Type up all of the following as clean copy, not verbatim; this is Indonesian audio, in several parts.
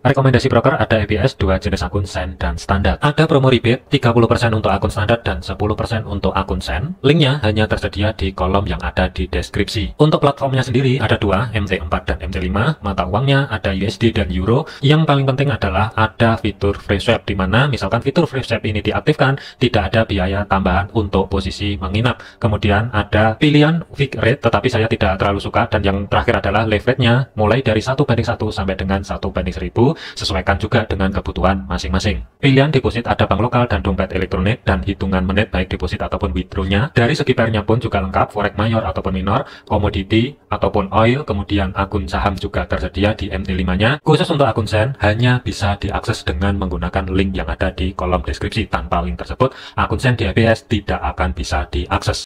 Rekomendasi broker ada ABS, dua jenis akun Sen dan standar. Ada promo rebate 30% untuk akun standar dan 10% untuk akun Sen. Linknya hanya tersedia di kolom yang ada di deskripsi. Untuk platformnya sendiri ada dua, MT4 dan MT5. Mata uangnya ada USD dan Euro. Yang paling penting adalah ada fitur free swap, di mana misalkan fitur free swap ini diaktifkan, tidak ada biaya tambahan untuk posisi menginap. Kemudian ada pilihan fixed rate, tetapi saya tidak terlalu suka. Dan yang terakhir adalah leverage-nya mulai dari 1:1 sampai dengan 1:1000. Sesuaikan juga dengan kebutuhan masing-masing. Pilihan deposit ada bank lokal dan dompet elektronik, dan hitungan menit baik deposit ataupun withdrawnya. Dari segi pairnya pun juga lengkap, forex mayor ataupun minor, komoditi ataupun oil, kemudian akun saham juga tersedia di MT5-nya. Khusus untuk akun Sen hanya bisa diakses dengan menggunakan link yang ada di kolom deskripsi. Tanpa link tersebut, akun Sen di ABS tidak akan bisa diakses.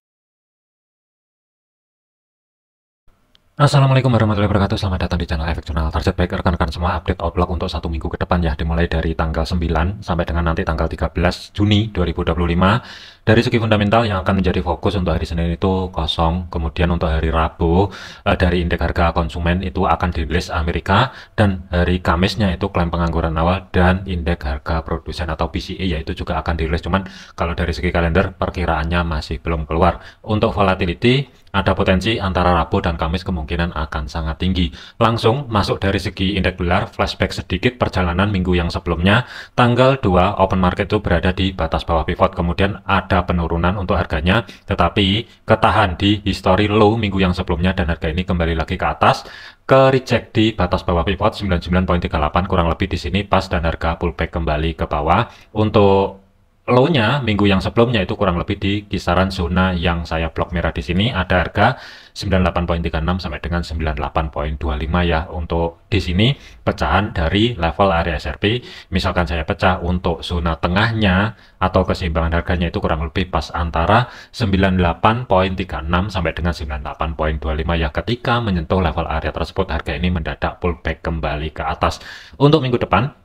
Assalamualaikum warahmatullahi wabarakatuh. Selamat datang di channel Efek Jurnal. Target baik rekan-rekan semua, update outlook untuk 1 minggu ke depan ya, dimulai dari tanggal 9 sampai dengan nanti tanggal 13 Juni 2025. Dari segi fundamental yang akan menjadi fokus untuk hari Senin itu kosong, kemudian untuk hari Rabu dari indeks harga konsumen itu akan dirilis Amerika, dan hari Kamisnya itu klaim pengangguran awal dan indeks harga produsen atau PCE yaitu juga akan dirilis. Cuman kalau dari segi kalender perkiraannya masih belum keluar. Untuk volatility ada potensi antara Rabu dan Kamis kemungkinan akan sangat tinggi. Langsung masuk dari segi indeks dolar, flashback sedikit perjalanan minggu yang sebelumnya. Tanggal 2 open market itu berada di batas bawah pivot, kemudian ada penurunan untuk harganya, tetapi ketahan di history low minggu yang sebelumnya, dan harga ini kembali lagi ke atas, ke reject di batas bawah pivot 99.38 kurang lebih di sini pas, dan harga pullback kembali ke bawah. Untuk low-nya minggu yang sebelumnya itu kurang lebih di kisaran zona yang saya blok merah di sini, ada harga 98.36 sampai dengan 98.25 ya. Untuk di sini pecahan dari level area SRP, misalkan saya pecah untuk zona tengahnya atau keseimbangan harganya itu kurang lebih pas antara 98.36 sampai dengan 98.25 ya. Ketika menyentuh level area tersebut, harga ini mendadak pullback kembali ke atas. Untuk minggu depan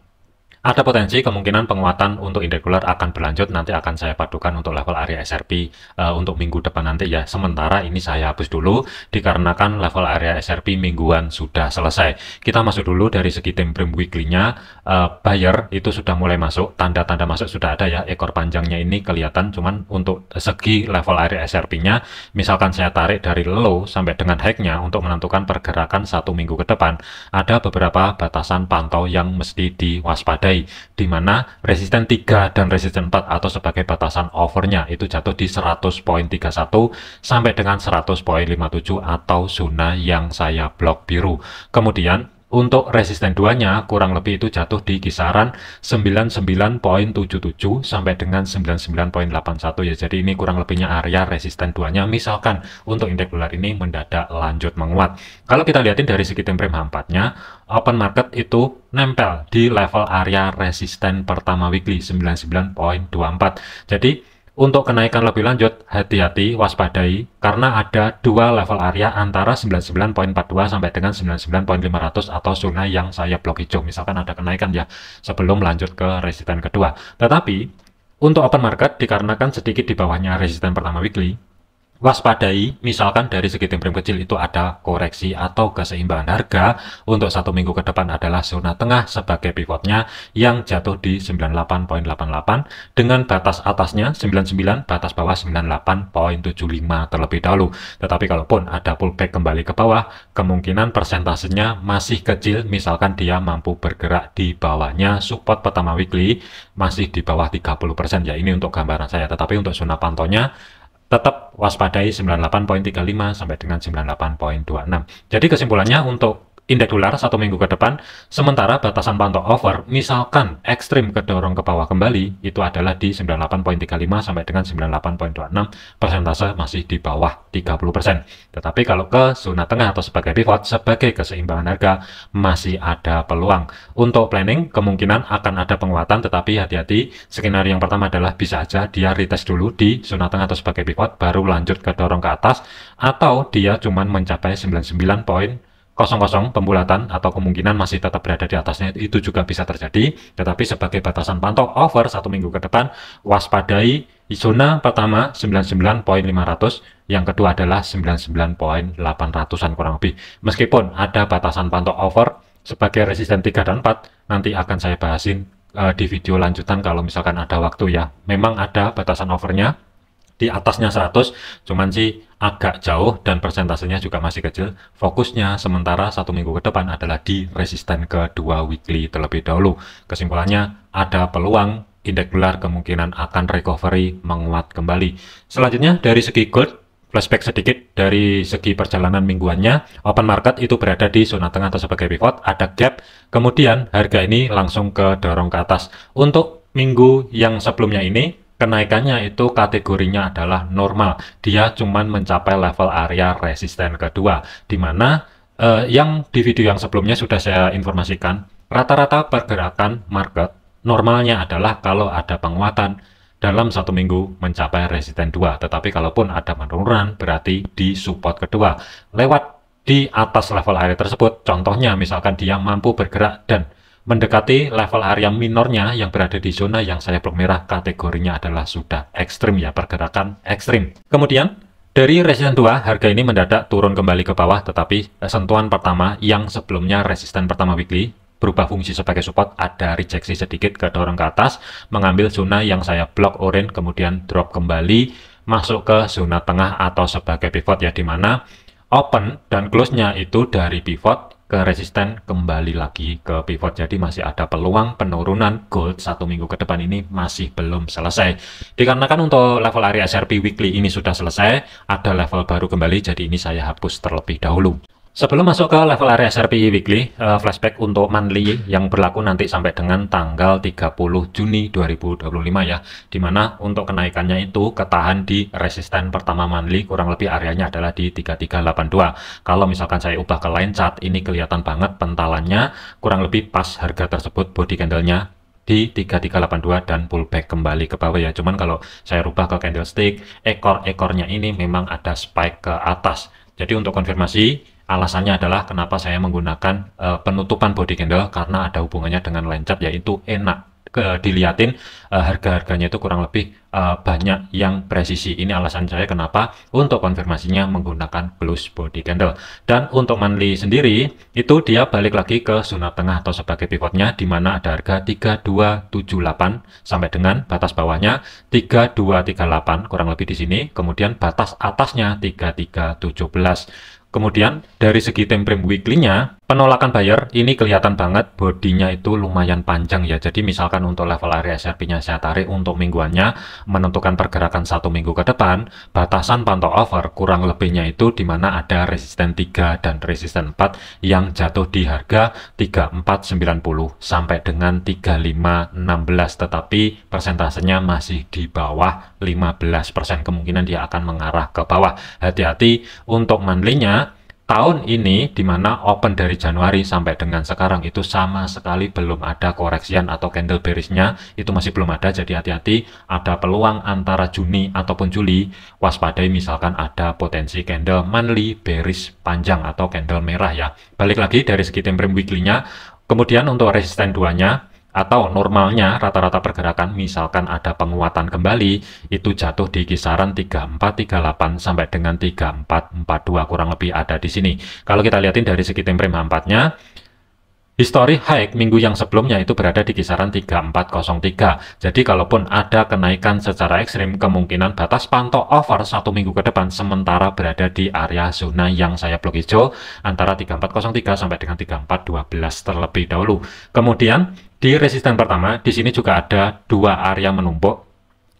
ada potensi kemungkinan penguatan untuk indeks dolar akan berlanjut, nanti akan saya padukan untuk level area SRP untuk minggu depan nanti ya. Sementara ini saya hapus dulu dikarenakan level area SRP mingguan sudah selesai. Kita masuk dulu dari segi time frame weekly-nya. Buyer itu sudah mulai masuk, tanda-tanda masuk sudah ada ya, ekor panjangnya ini kelihatan. Cuman untuk segi level area SRP-nya, misalkan saya tarik dari low sampai dengan high-nya untuk menentukan pergerakan 1 minggu ke depan, ada beberapa batasan pantau yang mesti diwaspadai, di mana resisten 3 dan resisten 4 atau sebagai batasan overnya itu jatuh di 100.31 sampai dengan 100.57 atau zona yang saya blok biru. Kemudian untuk resisten 2-nya kurang lebih itu jatuh di kisaran 99.77 sampai dengan 99.81 ya. Jadi ini kurang lebihnya area resisten 2-nya misalkan untuk indeks dolar ini mendadak lanjut menguat. Kalau kita lihatin dari segi time frame H4-nya, open market itu nempel di level area resisten pertama weekly 99.24. Jadi untuk kenaikan lebih lanjut, hati-hati, waspadai, karena ada dua level area antara 99.42 sampai dengan 99.500 atau zona yang saya blok hijau. Misalkan ada kenaikan ya, sebelum lanjut ke resisten kedua. Tetapi, untuk open market, dikarenakan sedikit di bawahnya resisten pertama weekly, waspadai, misalkan dari segi time frame kecil itu ada koreksi atau keseimbangan harga untuk 1 minggu ke depan adalah zona tengah sebagai pivotnya yang jatuh di 98.88 dengan batas atasnya 99, batas bawah 98.75 terlebih dahulu. Tetapi kalaupun ada pullback kembali ke bawah, kemungkinan persentasenya masih kecil, misalkan dia mampu bergerak di bawahnya support pertama weekly masih di bawah 30% ya. Ini untuk gambaran saya, tetapi untuk zona pantaunya tetap waspadai 98.35 sampai dengan 98.26. Jadi kesimpulannya untuk indeks dolar 1 minggu ke depan, sementara batasan pantau over misalkan ekstrim kedorong ke bawah kembali itu adalah di 98.35 sampai dengan 98.26, persentase masih di bawah 30%. Tetapi kalau ke zona tengah atau sebagai pivot sebagai keseimbangan harga masih ada peluang. Untuk planning kemungkinan akan ada penguatan, tetapi hati-hati, skenario yang pertama adalah bisa aja dia retest dulu di zona tengah atau sebagai pivot baru lanjut ke dorong ke atas, atau dia cuman mencapai 99.00 pembulatan atau kemungkinan masih tetap berada di atasnya, itu juga bisa terjadi. Tetapi sebagai batasan pantau over 1 minggu ke depan, waspadai zona pertama 99.500, yang kedua adalah 99.800-an kurang lebih. Meskipun ada batasan pantau over sebagai resisten 3 dan 4 nanti akan saya bahasin di video lanjutan kalau misalkan ada waktu ya. Memang ada batasan overnya di atasnya 100, cuman sih agak jauh dan persentasenya juga masih kecil. Fokusnya sementara 1 minggu ke depan adalah di resisten kedua weekly terlebih dahulu. Kesimpulannya ada peluang indeks dolar kemungkinan akan recovery menguat kembali. Selanjutnya dari segi gold, flashback sedikit dari segi perjalanan mingguannya, open market itu berada di zona tengah atau sebagai pivot, ada gap, kemudian harga ini langsung ke dorong ke atas. Untuk minggu yang sebelumnya ini, kenaikannya itu kategorinya adalah normal. Dia cuman mencapai level area resisten kedua, di mana yang di video yang sebelumnya sudah saya informasikan, rata-rata pergerakan market normalnya adalah kalau ada penguatan dalam 1 minggu mencapai resisten 2. Tetapi kalaupun ada penurunan berarti di support kedua. Lewat di atas level area tersebut, contohnya misalkan dia mampu bergerak dan mendekati level area minornya yang berada di zona yang saya blok merah, kategorinya adalah sudah ekstrim ya, pergerakan ekstrim. Kemudian dari resisten 2, harga ini mendadak turun kembali ke bawah, tetapi sentuhan pertama yang sebelumnya resisten pertama weekly berubah fungsi sebagai support, ada rejeksi sedikit ke dorong ke atas, mengambil zona yang saya blok orange, kemudian drop kembali masuk ke zona tengah atau sebagai pivot ya, dimana open dan close-nya itu dari pivot ke resisten kembali lagi ke pivot. Jadi masih ada peluang penurunan gold 1 minggu ke depan ini masih belum selesai. Dikarenakan untuk level area SRP weekly ini sudah selesai, ada level baru kembali, jadi ini saya hapus terlebih dahulu. Sebelum masuk ke level area SRP weekly, flashback untuk monthly yang berlaku nanti sampai dengan tanggal 30 Juni 2025 ya, dimana untuk kenaikannya itu ketahan di resisten pertama monthly, kurang lebih areanya adalah di 3382. Kalau misalkan saya ubah ke line chart, ini kelihatan banget pentalannya, kurang lebih pas harga tersebut body candlenya di 3382 dan pullback kembali ke bawah ya. Cuman kalau saya rubah ke candlestick, ekor-ekornya ini memang ada spike ke atas. Jadi untuk konfirmasi, alasannya adalah kenapa saya menggunakan penutupan body candle, karena ada hubungannya dengan line chart, yaitu enak dilihatin harga-harganya itu kurang lebih banyak yang presisi. Ini alasan saya kenapa untuk konfirmasinya menggunakan close body candle. Dan untuk monthly sendiri itu dia balik lagi ke zona tengah atau sebagai pivotnya, di mana ada harga 3278 sampai dengan batas bawahnya 3238 kurang lebih di sini, kemudian batas atasnya 3317. Kemudian dari segi time frame weekly-nya, penolakan buyer ini kelihatan banget bodinya itu lumayan panjang ya. Jadi misalkan untuk level area SRP-nya saya tarik untuk mingguannya, menentukan pergerakan 1 minggu ke depan, batasan pantau over kurang lebihnya itu di mana ada resisten 3 dan resisten 4 yang jatuh di harga 3490 sampai dengan 3516, tetapi persentasenya masih di bawah 15%, kemungkinan dia akan mengarah ke bawah. Hati-hati untuk monthly-nya tahun ini, di mana open dari Januari sampai dengan sekarang itu sama sekali belum ada koreksian atau candle bearish-nya, itu masih belum ada. Jadi hati-hati, ada peluang antara Juni ataupun Juli, waspadai misalkan ada potensi candle monthly bearish panjang atau candle merah ya. Balik lagi dari segi time frame weekly-nya, kemudian untuk resisten 2-nya atau normalnya rata-rata pergerakan misalkan ada penguatan kembali itu jatuh di kisaran 3438 sampai dengan 3442, kurang lebih ada di sini. Kalau kita lihatin dari segi time frame H4-nya, history high minggu yang sebelumnya itu berada di kisaran 3403. Jadi kalaupun ada kenaikan secara ekstrim, kemungkinan batas pantau over 1 minggu ke depan sementara berada di area zona yang saya blok hijau antara 3403 sampai dengan 3412 terlebih dahulu. Kemudian di resisten pertama, di sini juga ada dua area menumpuk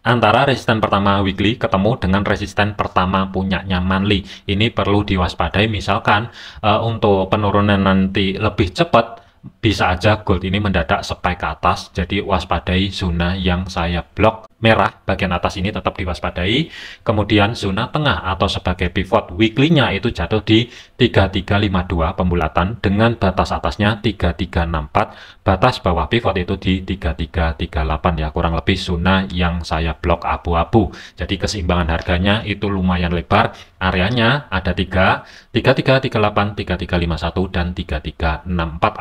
antara resisten pertama weekly ketemu dengan resisten pertama punyanya monthly. Ini perlu diwaspadai misalkan untuk penurunan nanti lebih cepat, bisa aja gold ini mendadak spike ke atas. Jadi waspadai zona yang saya blok merah bagian atas ini tetap diwaspadai. Kemudian zona tengah atau sebagai pivot weekly-nya itu jatuh di 3352 pembulatan dengan batas atasnya 3364, batas bawah pivot itu di 3338 ya, kurang lebih zona yang saya blok abu-abu. Jadi keseimbangan harganya itu lumayan lebar Areanya ada 3, 3338, 3351, dan 3364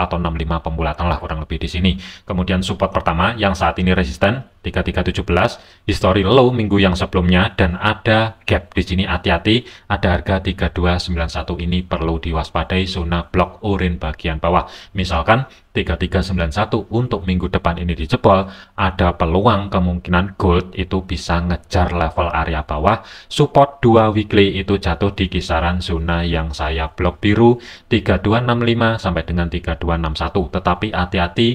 atau 65 pembulatan lah kurang lebih di sini. Kemudian support pertama yang saat ini resisten 3317, history low minggu yang sebelumnya, dan ada gap di sini. Hati-hati, ada harga 3291 ini perlu diwaspadai, zona blok orange bagian bawah. Misalkan 3391 untuk minggu depan ini dijebol, ada peluang kemungkinan gold itu bisa ngejar level area bawah. Support 2 weekly itu jatuh di kisaran zona yang saya blok biru 3265 sampai dengan 3261. Tetapi hati-hati,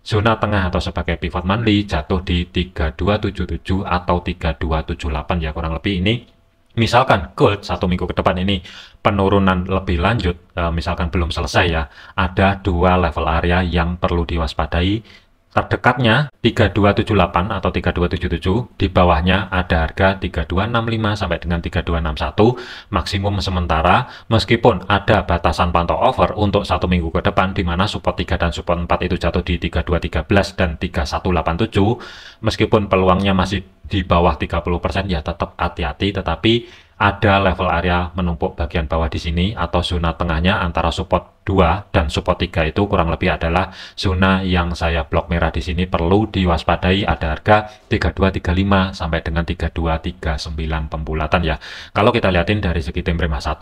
zona tengah atau sebagai pivot monthly jatuh di 3277 atau 3278 ya, kurang lebih ini. Misalkan gold 1 minggu ke depan ini penurunan lebih lanjut, misalkan belum selesai ya, ada 2 level area yang perlu diwaspadai. Terdekatnya 3278 atau 3277, di bawahnya ada harga 3265 sampai dengan 3261 maksimum sementara, meskipun ada batasan pantau over untuk 1 minggu ke depan di mana support 3 dan support 4 itu jatuh di 3213 dan 3187. Meskipun peluangnya masih di bawah 30% ya, tetap hati-hati. Tetapi ada level area menumpuk bagian bawah di sini atau zona tengahnya antara support 2 dan support 3 itu kurang lebih adalah zona yang saya blok merah di sini perlu diwaspadai. Ada harga 3235 sampai dengan 3239 pembulatan ya. Kalau kita lihatin dari segi time frame H1,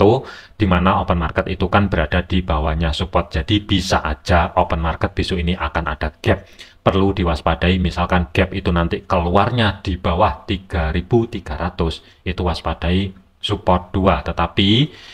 di mana open market itu kan berada di bawahnya support, jadi bisa aja open market besok ini akan ada gap. Perlu diwaspadai, misalkan gap itu nanti keluarnya di bawah 3300, itu waspadai support 2. Tetapi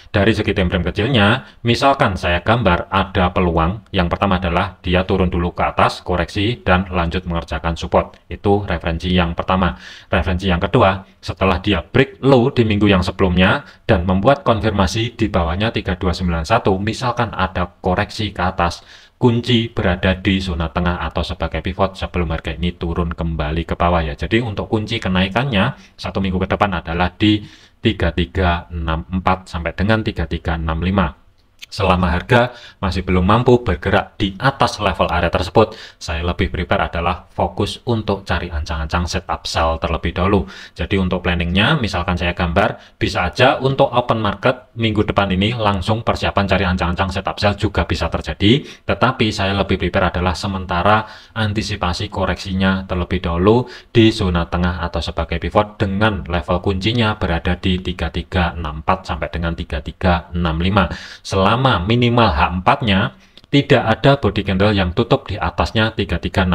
dari segi time frame kecilnya, misalkan saya gambar ada peluang, yang pertama adalah dia turun dulu ke atas, koreksi, dan lanjut mengerjakan support. Itu referensi yang pertama. Referensi yang kedua, setelah dia break low di minggu yang sebelumnya dan membuat konfirmasi di bawahnya 3291, misalkan ada koreksi ke atas, kunci berada di zona tengah atau sebagai pivot sebelum harga ini turun kembali ke bawah ya. Jadi untuk kunci kenaikannya 1 minggu ke depan adalah di 3364 sampai dengan 3365. Selama harga masih belum mampu bergerak di atas level area tersebut, saya lebih prepare adalah fokus untuk cari ancang-ancang setup sell terlebih dahulu. Jadi untuk planningnya, misalkan saya gambar, bisa aja untuk open market minggu depan ini langsung persiapan cari ancang-ancang setup sell juga bisa terjadi. Tetapi saya lebih prepare adalah sementara antisipasi koreksinya terlebih dahulu di zona tengah atau sebagai pivot dengan level kuncinya berada di 3364 sampai dengan 3365. Selama minimal H4-nya tidak ada body candle yang tutup di atasnya 3365,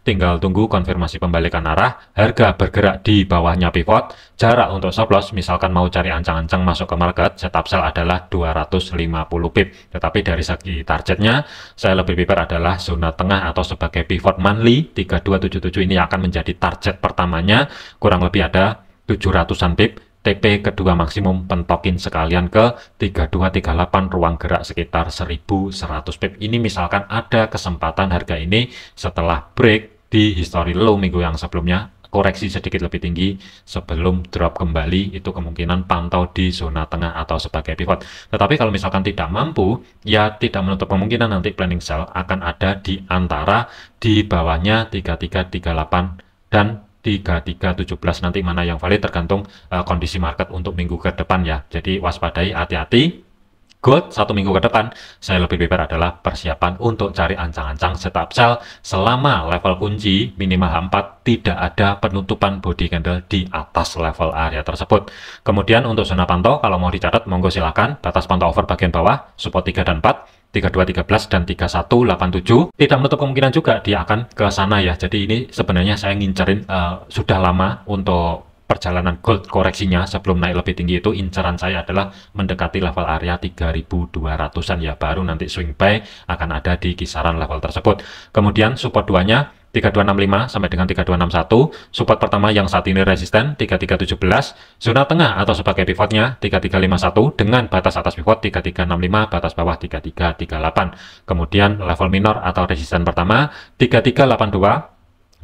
tinggal tunggu konfirmasi pembalikan arah, harga bergerak di bawahnya pivot, jarak untuk stop loss, misalkan mau cari ancang-ancang masuk ke market, setup sell adalah 250 pip. Tetapi dari segi targetnya, saya lebih prepare adalah zona tengah atau sebagai pivot monthly, 3277 ini akan menjadi target pertamanya, kurang lebih ada 700-an pip. TP kedua maksimum pentokin sekalian ke 3238, ruang gerak sekitar 1100 pip. Ini misalkan ada kesempatan harga ini setelah break di history low minggu yang sebelumnya, koreksi sedikit lebih tinggi sebelum drop kembali, itu kemungkinan pantau di zona tengah atau sebagai pivot. Tetapi kalau misalkan tidak mampu, ya tidak menutup kemungkinan nanti planning sell akan ada di antara di bawahnya 3338 dan 3317, nanti mana yang valid tergantung kondisi market untuk minggu ke depan ya. Jadi waspadai, hati-hati. Gold 1 minggu ke depan, saya lebih prepare adalah persiapan untuk cari ancang-ancang setup sell selama level kunci minimal H4 tidak ada penutupan body candle di atas level area tersebut. Kemudian untuk zona pantau, kalau mau dicatat monggo silakan. Batas pantau over bagian bawah, support 3 dan 4, 3213 dan 3187. Tidak menutup kemungkinan juga dia akan ke sana ya. Jadi ini sebenarnya saya ngincerin sudah lama untuk perjalanan gold koreksinya. Sebelum naik lebih tinggi itu incaran saya adalah mendekati level area 3200-an ya, baru nanti swing buy akan ada di kisaran level tersebut. Kemudian support 2-nya 3265 sampai dengan 3261, support pertama yang saat ini resisten 3317, zona tengah atau sebagai pivotnya 3351 dengan batas atas pivot 3365, batas bawah 3338. Kemudian level minor atau resisten pertama 3382.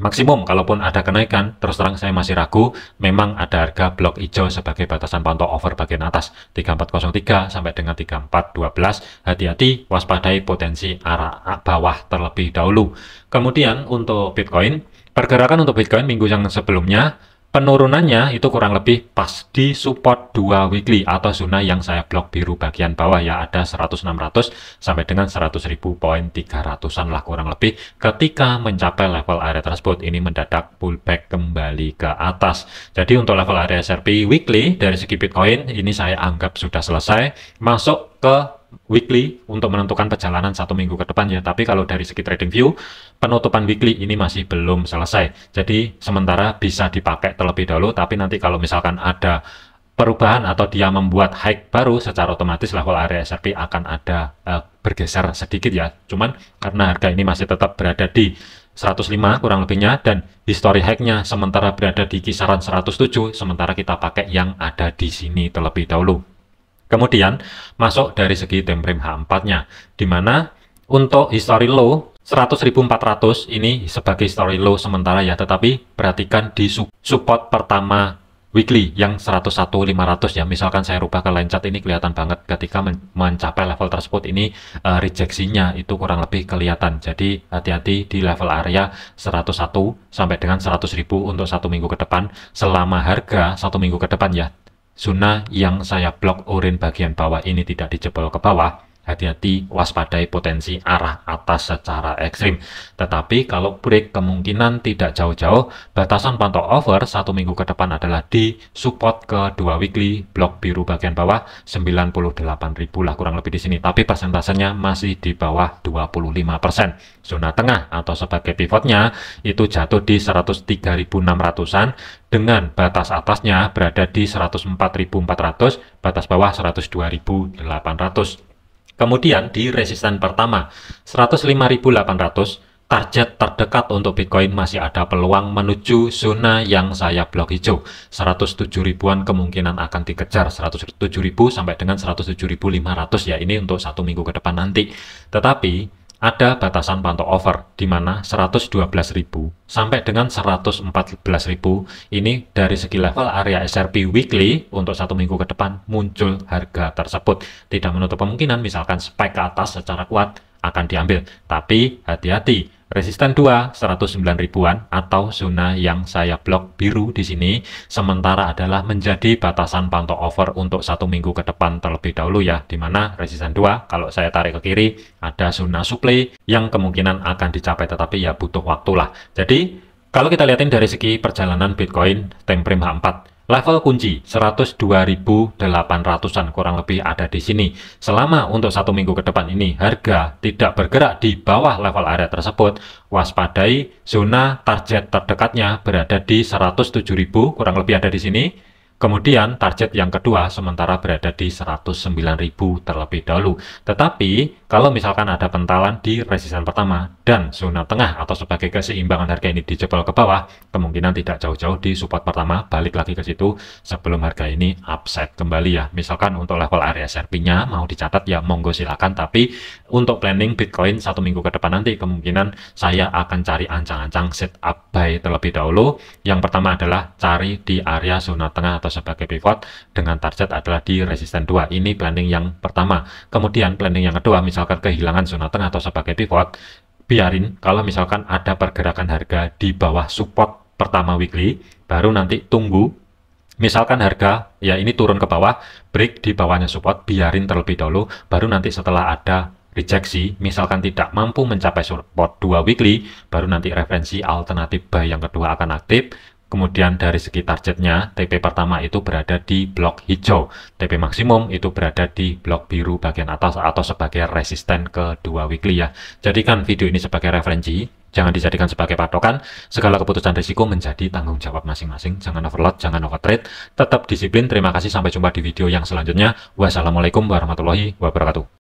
Maksimum kalaupun ada kenaikan, terus terang saya masih ragu, memang ada harga blok hijau sebagai batasan pantau over bagian atas 3403 sampai dengan 3412. Hati-hati, waspadai potensi arah bawah terlebih dahulu. Kemudian untuk Bitcoin, pergerakan untuk Bitcoin minggu yang sebelumnya Penurunannya itu kurang lebih pas di support 2 weekly atau zona yang saya blok biru bagian bawah ya, ada 100.600 sampai dengan 100.000 poin 300-an lah kurang lebih. Ketika mencapai level area tersebut, ini mendadak pullback kembali ke atas. Jadi untuk level area SRP weekly dari segi Bitcoin ini saya anggap sudah selesai, masuk ke weekly untuk menentukan perjalanan 1 minggu ke depan ya. Tapi kalau dari segi trading view, penutupan weekly ini masih belum selesai. Jadi sementara bisa dipakai terlebih dahulu, tapi nanti kalau misalkan ada perubahan atau dia membuat high baru, secara otomatis level area SRP akan ada bergeser sedikit ya. Cuman karena harga ini masih tetap berada di 105 kurang lebihnya, dan history high-nya sementara berada di kisaran 107, sementara kita pakai yang ada di sini terlebih dahulu. Kemudian masuk dari segi time frame H4-nya, di mana untuk history low 100.400 ini sebagai history low sementara ya, tetapi perhatikan di support pertama weekly yang 101.500 ya. Misalkan saya rubah ke line chart, ini kelihatan banget ketika mencapai level tersebut, ini rejeksinya itu kurang lebih kelihatan. Jadi hati-hati di level area 101 sampai dengan 100.000 untuk 1 minggu ke depan. Selama harga 1 minggu ke depan ya, zona yang saya blok oranye bagian bawah ini tidak dijebol ke bawah, hati-hati, waspadai potensi arah atas secara ekstrim. Tetapi kalau break kemungkinan tidak jauh-jauh. Batasan pantau over 1 minggu ke depan adalah di support ke 2 weekly blok biru bagian bawah 98.000 lah kurang lebih di sini. Tapi persentasenya masih di bawah 25%. Zona tengah atau sebagai pivotnya itu jatuh di 103.600-an dengan batas atasnya berada di 104.400, batas bawah 102.800. Kemudian di resisten pertama 105.800, target terdekat untuk Bitcoin masih ada peluang menuju zona yang saya blok hijau. 107 ribuan kemungkinan akan dikejar, 107.000 sampai dengan 107.500 ya, ini untuk 1 minggu ke depan nanti. Tetapi ada batasan pantau over di mana 112.000 sampai dengan 114.000 ini dari segi level area SRP weekly untuk 1 minggu ke depan muncul harga tersebut. Tidak menutup kemungkinan misalkan spike ke atas secara kuat akan diambil, tapi hati-hati, resisten 2 109 ribuan atau zona yang saya blok biru di sini sementara adalah menjadi batasan pantau over untuk 1 minggu ke depan terlebih dahulu ya, di mana resisten 2 kalau saya tarik ke kiri ada zona supply yang kemungkinan akan dicapai, tetapi ya butuh waktu lah. Jadi kalau kita lihatin dari segi perjalanan Bitcoin time frame H4, level kunci 102.800-an kurang lebih ada di sini. Selama untuk 1 minggu ke depan ini harga tidak bergerak di bawah level area tersebut, waspadai zona target terdekatnya berada di 107.000 kurang lebih ada di sini. Kemudian target yang kedua sementara berada di 109.000 terlebih dahulu. Tetapi kalau misalkan ada pentalan di resisten pertama dan zona tengah atau sebagai keseimbangan harga ini dijebol ke bawah, kemungkinan tidak jauh-jauh di support pertama, balik lagi ke situ sebelum harga ini upside kembali ya. Misalkan untuk level area SRP-nya mau dicatat ya monggo silakan, tapi untuk planning Bitcoin 1 minggu ke depan nanti kemungkinan saya akan cari ancang-ancang setup buy terlebih dahulu. Yang pertama adalah cari di area zona tengah atau sebagai pivot dengan target adalah di resisten 2. Ini planning yang pertama. Kemudian planning yang kedua, misalkan kehilangan zona tengah atau sebagai pivot, biarin kalau misalkan ada pergerakan harga di bawah support pertama weekly, baru nanti tunggu misalkan harga ya ini turun ke bawah, break di bawahnya support, biarin terlebih dahulu, baru nanti setelah ada rejeksi, misalkan tidak mampu mencapai support 2 weekly, baru nanti referensi alternatif buy yang kedua akan aktif. Kemudian dari segi targetnya, TP pertama itu berada di blok hijau, TP maksimum itu berada di blok biru bagian atas atau sebagai resisten ke 2 weekly ya. Jadikan video ini sebagai referensi, jangan dijadikan sebagai patokan. Segala keputusan risiko menjadi tanggung jawab masing-masing. Jangan overload, jangan overtrade, tetap disiplin. Terima kasih, sampai jumpa di video yang selanjutnya. Wassalamualaikum warahmatullahi wabarakatuh.